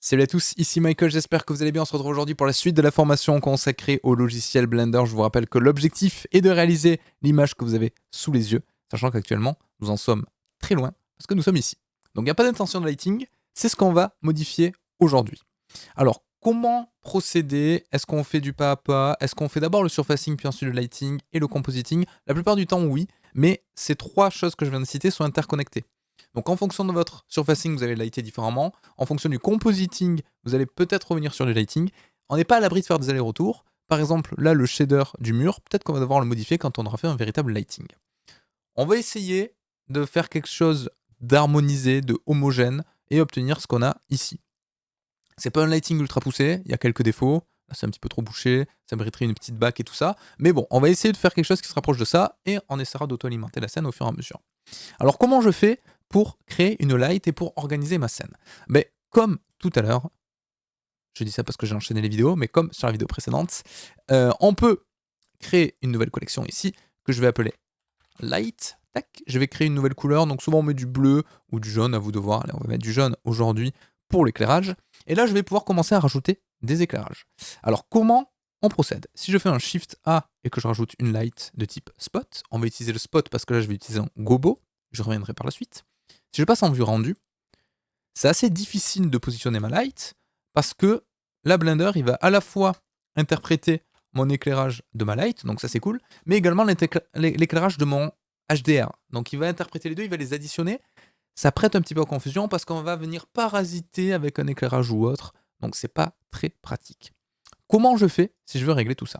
Salut à tous, ici Michael, j'espère que vous allez bien. On se retrouve aujourd'hui pour la suite de la formation consacrée au logiciel Blender. Je vous rappelle que l'objectif est de réaliser l'image que vous avez sous les yeux, sachant qu'actuellement, nous en sommes très loin, parce que nous sommes ici. Donc il n'y a pas d'intention de lighting, c'est ce qu'on va modifier aujourd'hui. Alors, comment procéder? Est-ce qu'on fait du pas à pas? Est-ce qu'on fait d'abord le surfacing, puis ensuite le lighting et le compositing? La plupart du temps, oui, mais ces trois choses que je viens de citer sont interconnectées. Donc en fonction de votre surfacing, vous allez lighter différemment. En fonction du compositing, vous allez peut-être revenir sur du lighting. On n'est pas à l'abri de faire des allers-retours. Par exemple, là, le shader du mur, peut-être qu'on va devoir le modifier quand on aura fait un véritable lighting. On va essayer de faire quelque chose d'harmonisé, de homogène, et obtenir ce qu'on a ici. C'est pas un lighting ultra poussé, il y a quelques défauts. Là, c'est un petit peu trop bouché, ça mériterait une petite bac et tout ça. Mais bon, on va essayer de faire quelque chose qui se rapproche de ça, et on essaiera d'auto-alimenter la scène au fur et à mesure. Alors comment je fais pour créer une light et pour organiser ma scène? Comme tout à l'heure, je dis ça parce que j'ai enchaîné les vidéos, mais comme sur la vidéo précédente, on peut créer une nouvelle collection ici, que je vais appeler light. Tac, je vais créer une nouvelle couleur, donc souvent on met du bleu ou du jaune, à vous de voir. Allez, on va mettre du jaune aujourd'hui pour l'éclairage. Et là, je vais pouvoir commencer à rajouter des éclairages. Alors comment on procède? Si je fais un Shift A et que je rajoute une light de type spot, on va utiliser le spot parce que là je vais utiliser un gobo, je reviendrai par la suite. Si je passe en vue rendue, c'est assez difficile de positionner ma light parce que la Blender, il va à la fois interpréter mon éclairage de ma light, donc ça c'est cool, mais également l'éclairage de mon HDR. Donc il va interpréter les deux, il va les additionner. Ça prête un petit peu à confusion parce qu'on va venir parasiter avec un éclairage ou autre, donc c'est pas très pratique. Comment je fais si je veux régler tout ça?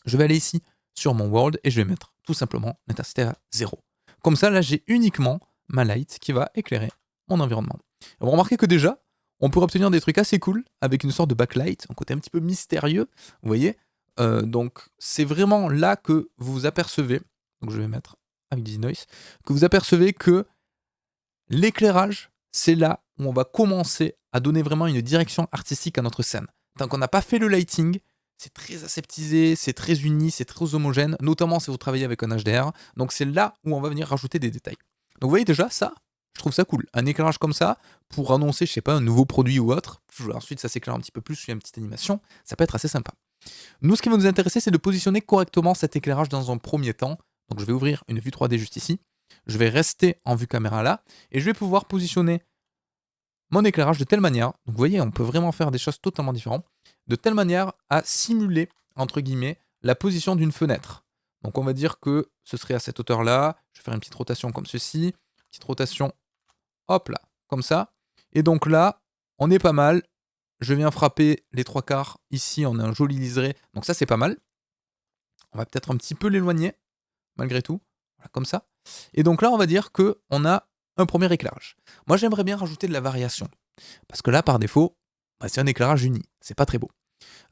Je vais aller ici sur mon world et je vais mettre tout simplement l'intensité à 0. Comme ça, là, j'ai uniquement ma light qui va éclairer mon environnement. Et vous remarquez que déjà, on pourrait obtenir des trucs assez cool avec une sorte de backlight, un côté un petit peu mystérieux, vous voyez. Donc c'est vraiment là que vous apercevez, donc je vais mettre avec du noise, que vous apercevez que l'éclairage, c'est là où on va commencer à donner vraiment une direction artistique à notre scène. Tant qu'on n'a pas fait le lighting, c'est très aseptisé, c'est très uni, c'est très homogène, notamment si vous travaillez avec un HDR. Donc c'est là où on va venir rajouter des détails. Donc vous voyez déjà, ça, je trouve ça cool. Un éclairage comme ça, pour annoncer, je sais pas, un nouveau produit ou autre, ensuite ça s'éclaire un petit peu plus, il y a une petite animation, ça peut être assez sympa. Nous, ce qui va nous intéresser, c'est de positionner correctement cet éclairage dans un premier temps. Donc je vais ouvrir une vue 3D juste ici. Je vais rester en vue caméra là, et je vais pouvoir positionner mon éclairage de telle manière, donc vous voyez, on peut vraiment faire des choses totalement différentes, de telle manière à simuler, entre guillemets, la position d'une fenêtre. Donc on va dire que ce serait à cette hauteur-là, je vais faire une petite rotation comme ceci, petite rotation, hop là, comme ça, et donc là, on est pas mal, je viens frapper les trois quarts, ici on a un joli liseré, donc ça c'est pas mal. On va peut-être un petit peu l'éloigner, malgré tout, voilà, comme ça. Et donc là, on va dire qu'on a un premier éclairage. Moi, j'aimerais bien rajouter de la variation. Parce que là, par défaut, c'est un éclairage uni. C'est pas très beau.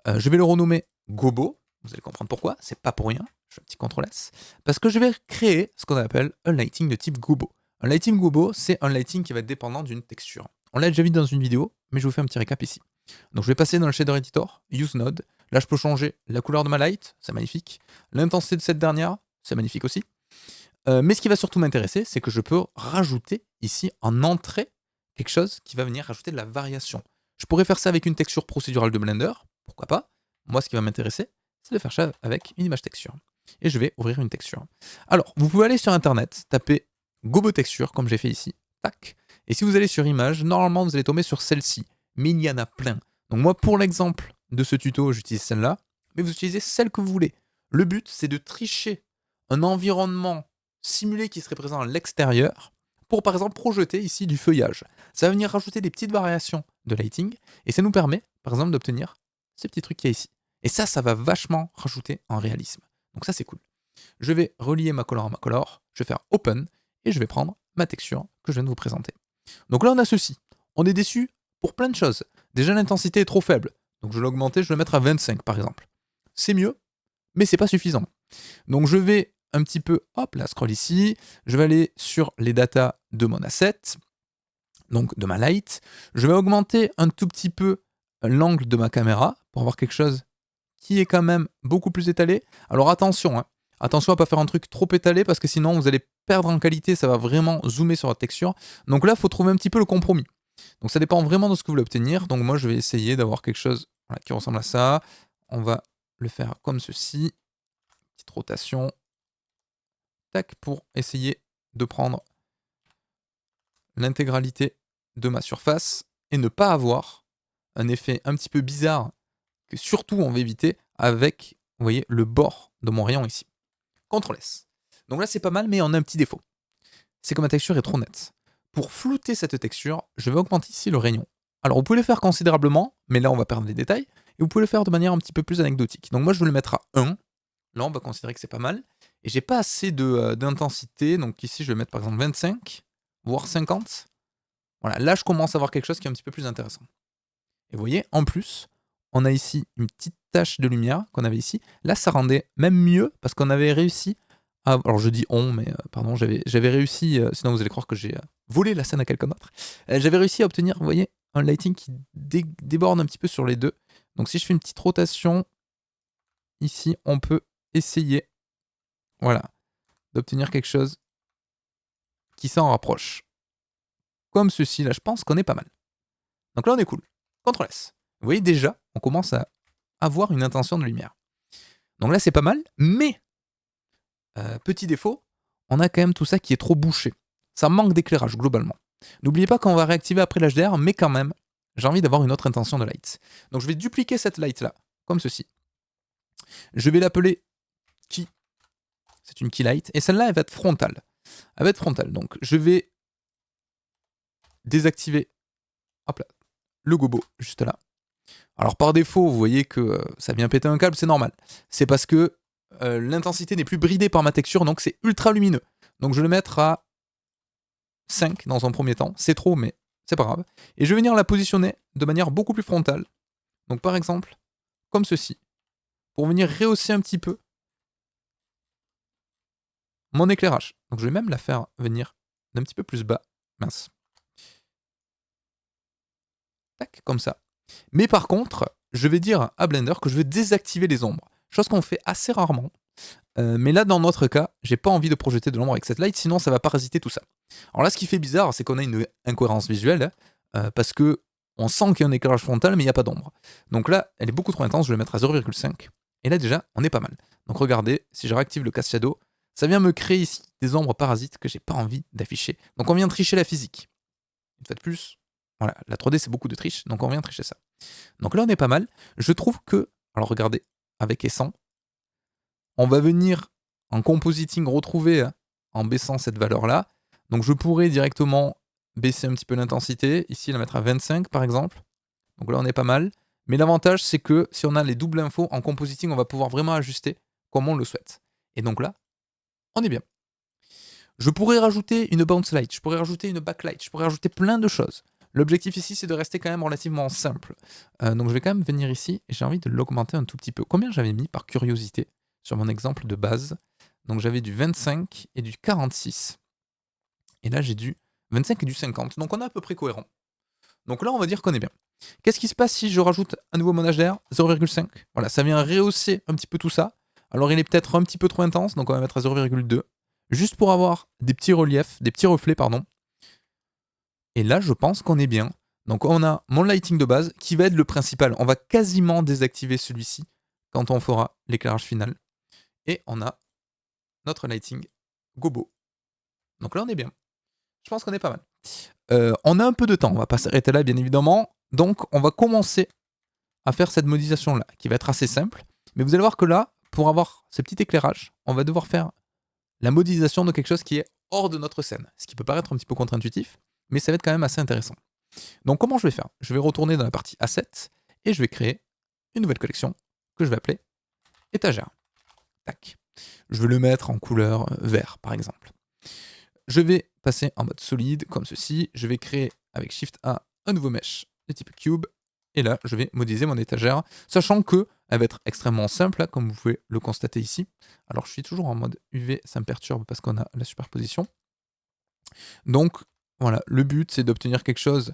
Je vais le renommer Gobo. Vous allez comprendre pourquoi. C'est pas pour rien. Je fais un petit CTRL S. Parce que je vais créer ce qu'on appelle un lighting de type Gobo. Un lighting Gobo, c'est un lighting qui va être dépendant d'une texture. On l'a déjà vu dans une vidéo, mais je vous fais un petit récap ici. Donc je vais passer dans le shader editor, use node. Là, je peux changer la couleur de ma light, c'est magnifique. L'intensité de cette dernière, c'est magnifique aussi. Mais ce qui va surtout m'intéresser, c'est que je peux rajouter ici en entrée quelque chose qui va venir rajouter de la variation. Je pourrais faire ça avec une texture procédurale de Blender, pourquoi pas. Moi, ce qui va m'intéresser, c'est de faire ça avec une image texture. Et je vais ouvrir une texture. Alors, vous pouvez aller sur Internet, taper Gobo Texture, comme j'ai fait ici. Tac. Et si vous allez sur Image, normalement, vous allez tomber sur celle-ci. Mais il y en a plein. Donc moi, pour l'exemple de ce tuto, j'utilise celle-là. Mais vous utilisez celle que vous voulez. Le but, c'est de tricher un environnement simulé qui serait présent à l'extérieur pour par exemple projeter ici du feuillage. Ça va venir rajouter des petites variations de lighting et ça nous permet par exemple d'obtenir ces petits trucs qu'il y a ici. Et ça va vachement rajouter en réalisme. Donc ça c'est cool. Je vais relier ma color à ma color, je vais faire open et je vais prendre ma texture que je viens de vous présenter. Donc là on a ceci. On est déçu pour plein de choses. Déjà l'intensité est trop faible. Donc je vais l'augmenter, je vais le mettre à 25 par exemple. C'est mieux, mais c'est pas suffisant. Donc je vais un petit peu, hop là, scroll ici, je vais aller sur les datas de mon asset, donc de ma light, je vais augmenter un tout petit peu l'angle de ma caméra pour avoir quelque chose qui est quand même beaucoup plus étalé. Alors attention, attention à pas faire un truc trop étalé parce que sinon vous allez perdre en qualité, ça va vraiment zoomer sur votre texture. Donc là, il faut trouver un petit peu le compromis. Donc ça dépend vraiment de ce que vous voulez obtenir. Donc moi, je vais essayer d'avoir quelque chose voilà, qui ressemble à ça. On va le faire comme ceci. Petite rotation. Tac, pour essayer de prendre l'intégralité de ma surface et ne pas avoir un effet un petit peu bizarre que surtout on va éviter avec, vous voyez, le bord de mon rayon ici. CTRL S. Donc là, c'est pas mal, mais on a un petit défaut. C'est que ma texture est trop nette. Pour flouter cette texture, je vais augmenter ici le rayon. Alors, vous pouvez le faire considérablement, mais là, on va perdre les détails. Et vous pouvez le faire de manière un petit peu plus anecdotique. Donc moi, je vais le mettre à 1. Là, on va considérer que c'est pas mal. Et j'ai pas assez d'intensité. Donc ici, je vais mettre par exemple 25, voire 50. Voilà, là, je commence à avoir quelque chose qui est un petit peu plus intéressant. Et vous voyez, en plus, on a ici une petite tache de lumière qu'on avait ici. Là, ça rendait même mieux parce qu'on avait réussi à... Alors, je dis on, mais pardon, j'avais réussi... sinon, vous allez croire que j'ai volé la scène à quelqu'un d'autre. J'avais réussi à obtenir, vous voyez, un lighting qui déborde un petit peu sur les deux. Donc, si je fais une petite rotation, ici, on peut essayer, voilà, d'obtenir quelque chose qui s'en rapproche. Comme ceci, là, je pense qu'on est pas mal. Donc là, on est cool. CTRL S. Vous voyez, déjà, on commence à avoir une intention de lumière. Donc là, c'est pas mal, mais, petit défaut, on a quand même tout ça qui est trop bouché. Ça manque d'éclairage, globalement. N'oubliez pas qu'on va réactiver après l'HDR, mais quand même, j'ai envie d'avoir une autre intention de light. Donc je vais dupliquer cette light-là, comme ceci. Je vais l'appeler Key. C'est une Key Light. Et celle-là, elle va être frontale. Elle va être frontale. Donc je vais désactiver hop là, le gobo, juste là. Alors par défaut, vous voyez que ça vient péter un câble, c'est normal. C'est parce que l'intensité n'est plus bridée par ma texture, donc c'est ultra lumineux. Donc je vais le mettre à 5 dans un premier temps. C'est trop, mais c'est pas grave. Et je vais venir la positionner de manière beaucoup plus frontale. Donc par exemple, comme ceci. Pour venir rehausser un petit peu mon éclairage. Donc je vais même la faire venir d'un petit peu plus bas. Mince. Tac, comme ça. Mais par contre, je vais dire à Blender que je vais désactiver les ombres. Chose qu'on fait assez rarement. Mais là, dans notre cas, j'ai pas envie de projeter de l'ombre avec cette light, sinon ça va parasiter tout ça. Alors là, ce qui fait bizarre, c'est qu'on a une incohérence visuelle, parce que on sent qu'il y a un éclairage frontal, mais il n'y a pas d'ombre. Donc là, elle est beaucoup trop intense, je vais la mettre à 0,5. Et là, déjà, on est pas mal. Donc regardez, si je réactive le Cast Shadow, ça vient me créer ici des ombres parasites que j'ai pas envie d'afficher. Donc on vient tricher la physique. Une fois de plus, voilà, la 3D c'est beaucoup de triche, donc on vient tricher ça. Donc là, on est pas mal. Je trouve que, alors regardez, avec et sans, on va venir en compositing retrouver en baissant cette valeur-là. Donc je pourrais directement baisser un petit peu l'intensité, ici la mettre à 25 par exemple. Donc là on est pas mal. Mais l'avantage c'est que si on a les doubles infos en compositing, on va pouvoir vraiment ajuster comme on le souhaite. Et donc là, on est bien. Je pourrais rajouter une bounce light, je pourrais rajouter une backlight, je pourrais rajouter plein de choses. L'objectif ici c'est de rester quand même relativement simple. Donc je vais quand même venir ici et j'ai envie de l'augmenter un tout petit peu. Combien j'avais mis par curiosité sur mon exemple de base? Donc j'avais du 25 et du 46. Et là j'ai du 25 et du 50. Donc on est à peu près cohérent. Donc là on va dire qu'on est bien. Qu'est-ce qui se passe si je rajoute à nouveau mon HDR 0,5? Voilà, ça vient rehausser un petit peu tout ça. Alors il est peut-être un petit peu trop intense, donc on va mettre à 0,2. Juste pour avoir des petits reliefs, des petits reflets, pardon. Et là je pense qu'on est bien. Donc on a mon lighting de base qui va être le principal. On va quasiment désactiver celui-ci quand on fera l'éclairage final. Et on a notre lighting gobo. Donc là on est bien. Je pense qu'on est pas mal. On a un peu de temps, on va pas s'arrêter là bien évidemment. Donc on va commencer à faire cette modélisation là, qui va être assez simple. Mais vous allez voir que là, pour avoir ce petit éclairage, on va devoir faire la modélisation de quelque chose qui est hors de notre scène. Ce qui peut paraître un petit peu contre-intuitif, mais ça va être quand même assez intéressant. Donc comment je vais faire? Je vais retourner dans la partie Assets et je vais créer une nouvelle collection que je vais appeler étagère. Tac. Je vais le mettre en couleur vert par exemple. Je vais passer en mode solide comme ceci. Je vais créer avec Shift A un nouveau mesh de type cube. Et là, je vais modéliser mon étagère, sachant que elle va être extrêmement simple, là, comme vous pouvez le constater ici. Alors, je suis toujours en mode UV, ça me perturbe parce qu'on a la superposition. Donc, voilà, le but, c'est d'obtenir quelque chose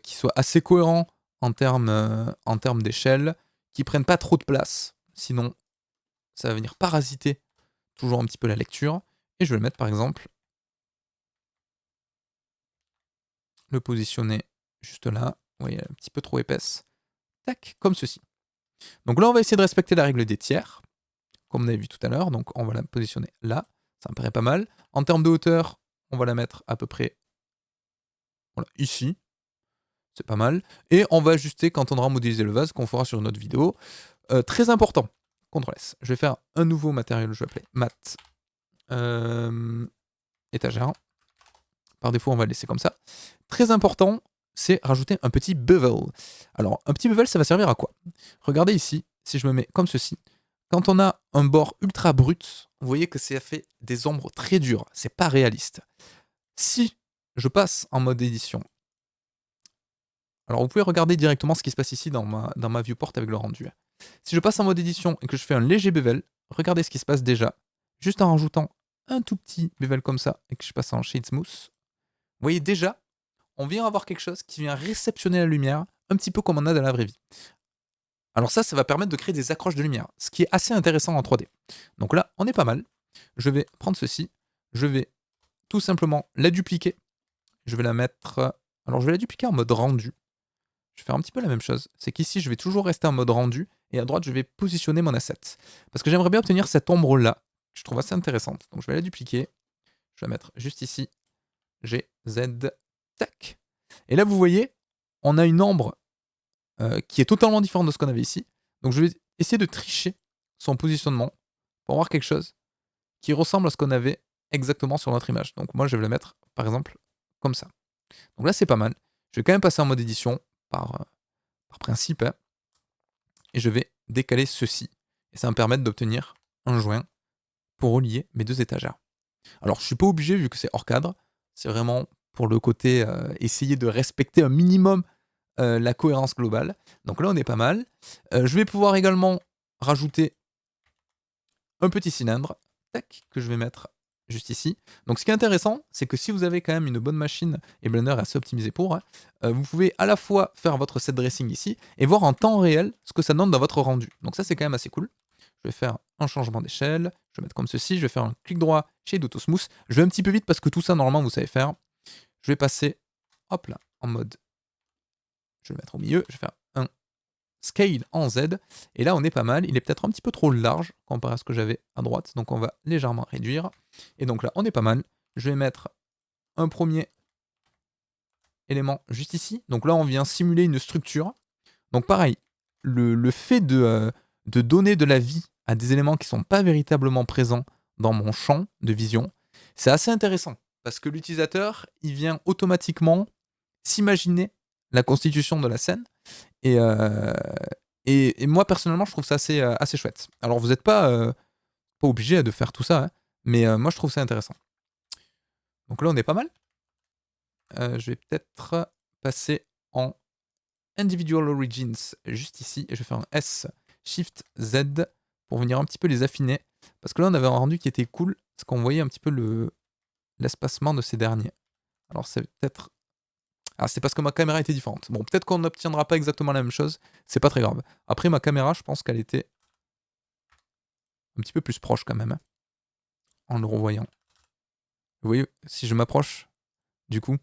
qui soit assez cohérent en termes d'échelle, qui prenne pas trop de place, sinon ça va venir parasiter toujours un petit peu la lecture. Et je vais le mettre, par exemple, le positionner juste là. Vous voyez, un petit peu trop épaisse. Tac, comme ceci. Donc là, on va essayer de respecter la règle des tiers, comme on avait vu tout à l'heure. Donc on va la positionner là. Ça me paraît pas mal. En termes de hauteur, on va la mettre à peu près voilà, ici. C'est pas mal. Et on va ajuster quand on aura modélisé le vase, qu'on fera sur une autre vidéo. Très important. CTRL S. Je vais faire un nouveau matériel, je vais appeler mat étagère. Par défaut, on va le laisser comme ça. Très important, c'est rajouter un petit bevel. Alors, un petit bevel, ça va servir à quoi? Regardez ici, si je me mets comme ceci. Quand on a un bord ultra brut, vous voyez que ça fait des ombres très dures. C'est pas réaliste. Si je passe en mode édition, alors vous pouvez regarder directement ce qui se passe ici dans ma viewport avec le rendu. Si je passe en mode édition et que je fais un léger bevel, regardez ce qui se passe déjà. Juste en rajoutant un tout petit bevel comme ça et que je passe en shade smooth, vous voyez déjà, on vient avoir quelque chose qui vient réceptionner la lumière, un petit peu comme on a dans la vraie vie. Alors ça va permettre de créer des accroches de lumière, ce qui est assez intéressant en 3D. Donc là, on est pas mal. Je vais prendre ceci, je vais tout simplement la dupliquer. Je vais la mettre... Alors je vais la dupliquer en mode rendu. Je vais faire un petit peu la même chose. C'est qu'ici, je vais toujours rester en mode rendu, et à droite, je vais positionner mon asset. Parce que j'aimerais bien obtenir cette ombre-là, que je trouve assez intéressante. Donc je vais la dupliquer. Je vais la mettre juste ici. G, Z, tac. Et là, vous voyez, on a une ombre qui est totalement différente de ce qu'on avait ici. Donc je vais essayer de tricher son positionnement pour avoir quelque chose qui ressemble à ce qu'on avait exactement sur notre image. Donc moi, je vais le mettre, par exemple, comme ça. Donc là, c'est pas mal. Je vais quand même passer en mode édition par principe. Hein, et je vais décaler ceci. Et ça va me permettre d'obtenir un joint pour relier mes deux étagères. Alors, je ne suis pas obligé vu que c'est hors cadre. C'est vraiment pour le côté essayer de respecter un minimum la cohérence globale. Donc là, on est pas mal. Je vais pouvoir également rajouter un petit cylindre tac, que je vais mettre juste ici. Donc ce qui est intéressant, c'est que si vous avez quand même une bonne machine, et Blender est assez optimisé pour, hein, vous pouvez à la fois faire votre set dressing ici, et voir en temps réel ce que ça donne dans votre rendu. Donc ça c'est quand même assez cool. Je vais faire un changement d'échelle, je vais mettre comme ceci, je vais faire un clic droit chez Auto Smooth. Je vais un petit peu vite parce que tout ça normalement vous savez faire. Je vais passer, hop là, en mode, je vais le mettre au milieu, je vais faire un scale en Z, et là on est pas mal, il est peut-être un petit peu trop large comparé à ce que j'avais à droite, donc on va légèrement réduire, et donc là on est pas mal, je vais mettre un premier élément juste ici, donc là on vient simuler une structure, donc pareil, le fait de donner de la vie à des éléments qui sont pas véritablement présents dans mon champ de vision, c'est assez intéressant, parce que l'utilisateur, il vient automatiquement s'imaginer la constitution de la scène, et moi, personnellement, je trouve ça assez chouette. Alors, vous n'êtes pas obligé de faire tout ça, hein, mais moi, je trouve ça intéressant. Donc là, on est pas mal. Je vais peut-être passer en Individual Origins, juste ici, et je vais faire un S, Shift Z, pour venir un petit peu les affiner. Parce que là, on avait un rendu qui était cool, parce qu'on voyait un petit peu l'espacement de ces derniers. Alors, c'est peut-être... Ah, c'est parce que ma caméra était différente. Bon, peut-être qu'on n'obtiendra pas exactement la même chose, c'est pas très grave. Après, ma caméra, je pense qu'elle était un petit peu plus proche quand même, hein, en le revoyant. Vous voyez, si je m'approche, du coup,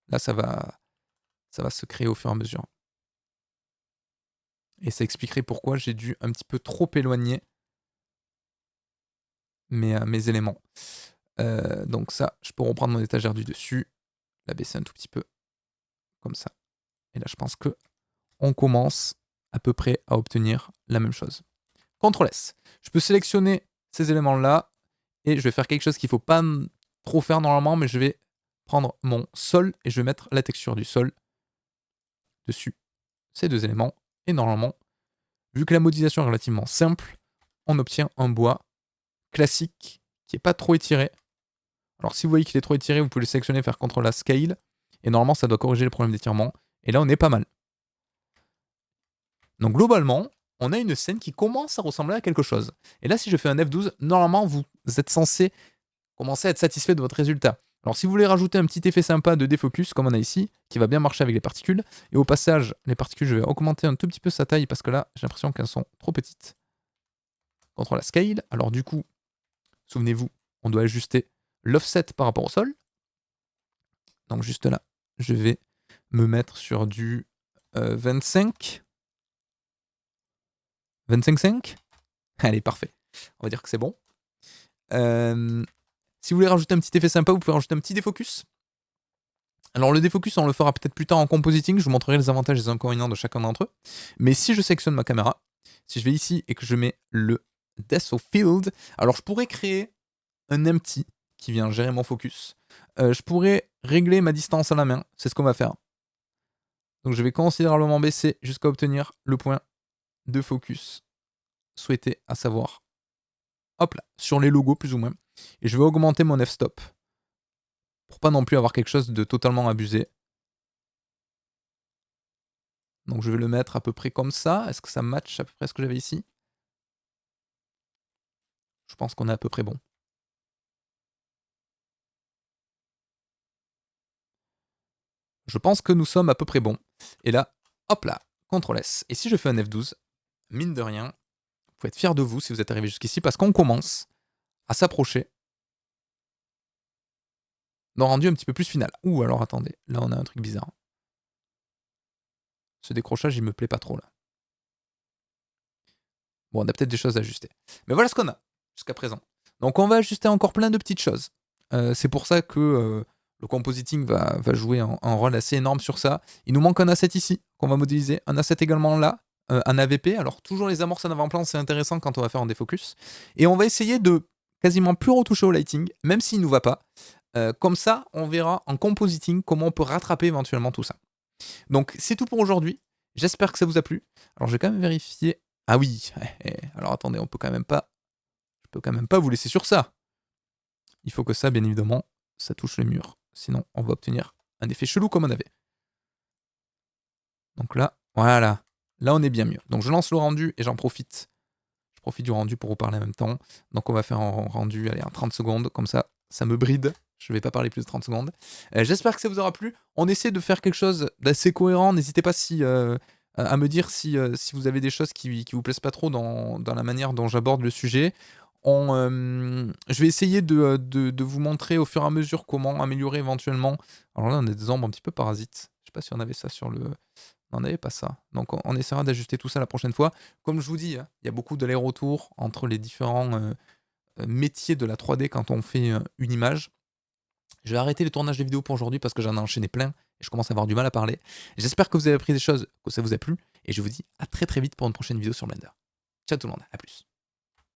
là, ça va se créer au fur et à mesure. Et ça expliquerait pourquoi j'ai dû un petit peu trop éloigner mes éléments. Donc ça, je peux reprendre mon étagère du dessus, la baisser un tout petit peu, comme ça. Et là, je pense que on commence à peu près à obtenir la même chose. CTRL S. Je peux sélectionner ces éléments-là, et je vais faire quelque chose qu'il ne faut pas trop faire normalement, mais je vais prendre mon sol, et je vais mettre la texture du sol dessus ces deux éléments, et normalement, vu que la modélisation est relativement simple, on obtient un bois classique qui n'est pas trop étiré. Alors si vous voyez qu'il est trop étiré, vous pouvez le sélectionner, faire CTRL A Scale, et normalement ça doit corriger le problème d'étirement, et là on est pas mal. Donc globalement, on a une scène qui commence à ressembler à quelque chose. Et là si je fais un F12, normalement vous êtes censé commencer à être satisfait de votre résultat. Alors si vous voulez rajouter un petit effet sympa de défocus, comme on a ici, qui va bien marcher avec les particules, et au passage, les particules, je vais augmenter un tout petit peu sa taille, parce que là, j'ai l'impression qu'elles sont trop petites. CTRL A Scale, alors du coup, souvenez-vous, on doit ajuster l'offset par rapport au sol. Donc juste là, je vais me mettre sur du 25. 25,5. Allez, parfait. On va dire que c'est bon. Si vous voulez rajouter un petit effet sympa, vous pouvez rajouter un petit défocus. Alors le défocus, on le fera peut-être plus tard en compositing. Je vous montrerai les avantages et les inconvénients de chacun d'entre eux. Mais si je sélectionne ma caméra, si je vais ici et que je mets le Depth of Field, alors je pourrais créer un empty qui vient gérer mon focus. Je pourrais régler ma distance à la main. C'est ce qu'on va faire. Donc je vais considérablement baisser jusqu'à obtenir le point de focus souhaité, à savoir, hop là, sur les logos plus ou moins. Et je vais augmenter mon f-stop pour pas non plus avoir quelque chose de totalement abusé. Donc je vais le mettre à peu près comme ça. Est-ce que ça match à peu près ce que j'avais ici? Je pense qu'on est à peu près bon. Je pense que nous sommes à peu près bons. Et là, hop là, CTRL S. Et si je fais un F12, mine de rien, vous pouvez être fiers de vous si vous êtes arrivé jusqu'ici parce qu'on commence à s'approcher d'un rendu un petit peu plus final. Ouh, alors attendez, là on a un truc bizarre. Ce décrochage, il me plaît pas trop là. Bon, on a peut-être des choses à ajuster. Mais voilà ce qu'on a jusqu'à présent. Donc on va ajuster encore plein de petites choses. C'est pour ça que le compositing va jouer un rôle assez énorme sur ça. Il nous manque un asset ici qu'on va modéliser, un asset également là, un AVP. Alors toujours les amorces en avant-plan, c'est intéressant quand on va faire un défocus. Et on va essayer de quasiment plus retoucher au lighting, même s'il ne nous va pas. Comme ça, on verra en compositing comment on peut rattraper éventuellement tout ça. Donc c'est tout pour aujourd'hui. J'espère que ça vous a plu. Alors je vais quand même vérifier. Ah oui, alors attendez, je peux quand même pas vous laisser sur ça. Il faut que ça, bien évidemment, ça touche le mur. Sinon, on va obtenir un effet chelou comme on avait. Donc là, voilà. Là, on est bien mieux. Donc je lance le rendu et j'en profite. Je profite du rendu pour vous parler en même temps. Donc on va faire un rendu, allez, en 30 secondes. Comme ça, ça me bride. Je ne vais pas parler plus de 30 secondes. J'espère que ça vous aura plu. On essaie de faire quelque chose d'assez cohérent. N'hésitez pas à me dire si vous avez des choses qui vous plaisent pas trop dans la manière dont j'aborde le sujet. Je vais essayer de vous montrer au fur et à mesure comment améliorer éventuellement. Alors là, on a des ombres un petit peu parasites. Je sais pas si on avait ça sur le... Non, on n'avait pas ça. Donc on essaiera d'ajuster tout ça la prochaine fois. Comme je vous dis, hein, il y a beaucoup d'allers-retours entre les différents métiers de la 3D quand on fait une image. Je vais arrêter le tournage des vidéos pour aujourd'hui parce que j'en ai enchaîné plein et je commence à avoir du mal à parler. J'espère que vous avez appris des choses, que ça vous a plu et je vous dis à très très vite pour une prochaine vidéo sur Blender. Ciao tout le monde, à plus.